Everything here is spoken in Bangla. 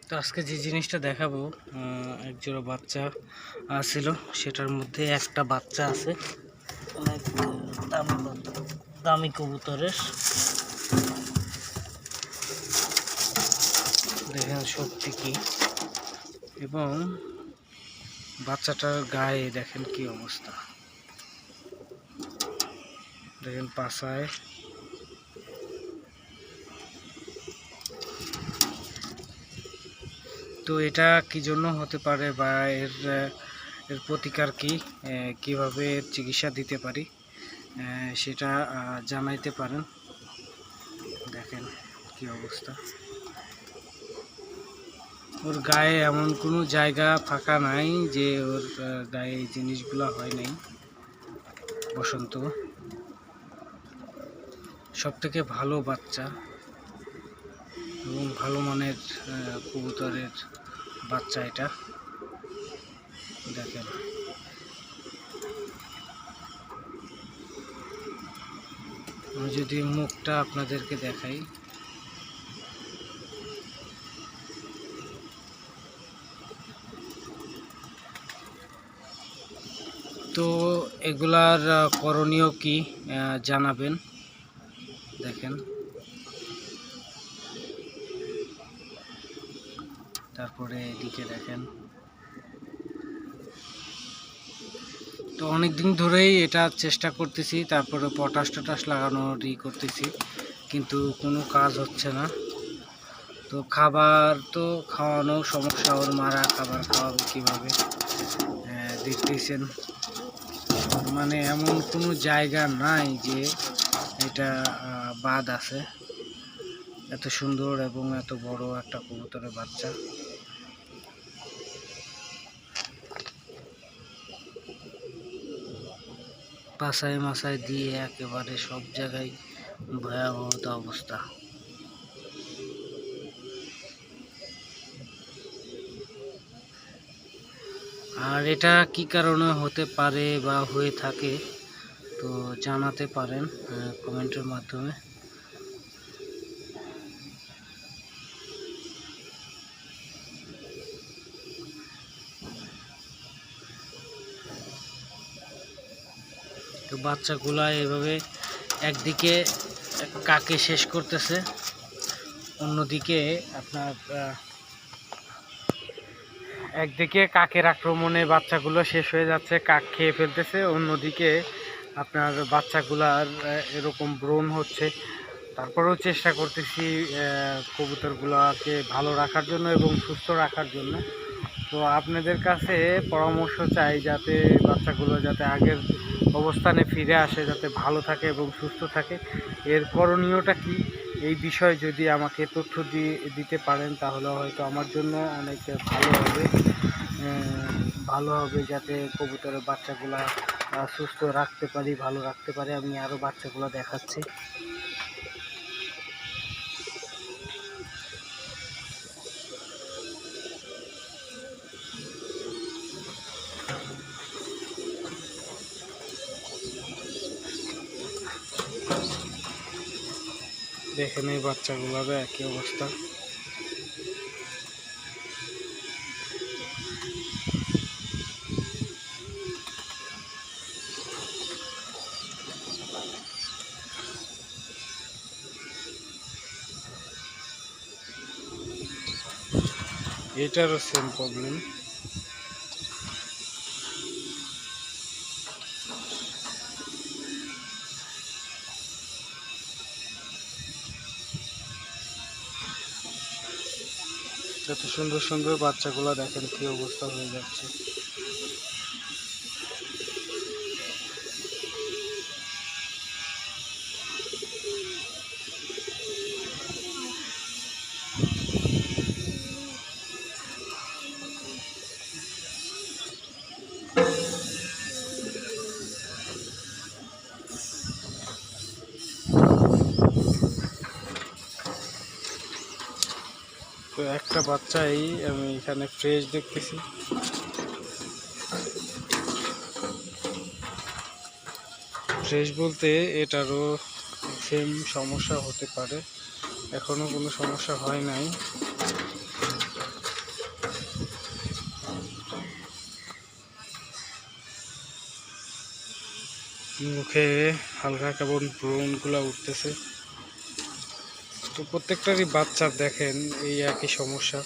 তো আজকে যে জিনিসটা দেখাবো, এক জোড়া বাচ্চা ছিল, সেটার মধ্যে একটা বাচ্চা আছে অনেক দামি কবুতরের। দেখেন শক্তি কি, এবং বাচ্চাটার গায়ে দেখেন কি অবস্থা। দেখেন পাছায় তো এটা কি জন্য হতে পারে বা এর প্রতিকার কি, কিভাবে চিকিৎসা দিতে পারি সেটা জানাইতে পারেন। দেখেন কি অবস্থা, ওর গায়ে এমন কোনো জায়গা ফাঁকা নাই যে ওর গায়ে এই জিনিসগুলো হয় নাই। বসন্ত সব থেকে ভালো বাচ্চা এবং ভালো মানের কবুতরের বাচ্চা এটা। দেখেন আমি যদি মুখটা আপনাদেরকে দেখাই, তো এগুলার করণীয় কি জানাবেন। দেখেন তারপরে এদিকে দেখেন, তো অনেক দিন ধরেই এটা চেষ্টা করতেছি, তারপরে পটাশ টটাশ লাগানোর করতেছি, কিন্তু কোনো কাজ হচ্ছে না। তো খাবার তো খাওয়ানো সমস্যা, ওর মারা খাবার খাওয়াবে কীভাবে দেখতেছেন, মানে এমন কোনো জায়গা নাই যে এটা বাদ আছে। এত সুন্দর এবং এত বড় একটা কবুতরের বাচ্চা। পাছায় মাছায় দিয়ে একেবারে সব জায়গায় ভয়াবহতা অবস্থা। আর এটা কি কারণে হতে পারে বা হয়ে থাকে, তো জানাতে পারেন কমেন্টের মাধ্যমে। তো বাচ্চাগুলা এভাবে একদিকে কাকে শেষ করতেছে, অন্যদিকে আপনার একদিকে কাকের আক্রমণে বাচ্চাগুলো শেষ হয়ে যাচ্ছে, কাক খেয়ে ফেলতেছে, অন্যদিকে আপনার বাচ্চাগুলার এরকম ব্রণ হচ্ছে। তারপরেও চেষ্টা করতেছি কবুতরগুলোকে ভালো রাখার জন্য এবং সুস্থ রাখার জন্য। তো আপনাদের কাছে পরামর্শ চাই যাতে বাচ্চাগুলো যাতে আগের অবস্থানে ফিরে আসে, যাতে ভালো থাকে এবং সুস্থ থাকে। এর করণীয়টা কি, এই বিষয়ে যদি আমাকে তথ্য দিতে পারেন তাহলে হয়তো আমার জন্য অনেক ভালো হবে, যাতে কবুতরের বাচ্চাগুলা সুস্থ রাখতে পারি, ভালো রাখতে পারি। আমি আরও বাচ্চাগুলো দেখাচ্ছি। দেখেন এই বাচ্চাগুলোর একই অবস্থা। এটারও সেম প্রবলেম। যত সুন্দর সুন্দর বাচ্চাগুলো দেখেন কি অবস্থা হয়ে যাচ্ছে। তো একটা বাচ্চাই আমি এখানে ফ্রেশ দেখতেছি। ফ্রেশ বলতে এটারও সেম সমস্যা হতে পারে, এখনো কোনো সমস্যা হয় নাই। মুখে হালকা কেমন ব্রণগুলো উঠতেছে। তো প্রত্যেকটারই বাচ্চার দেখেন এই একই সমস্যা।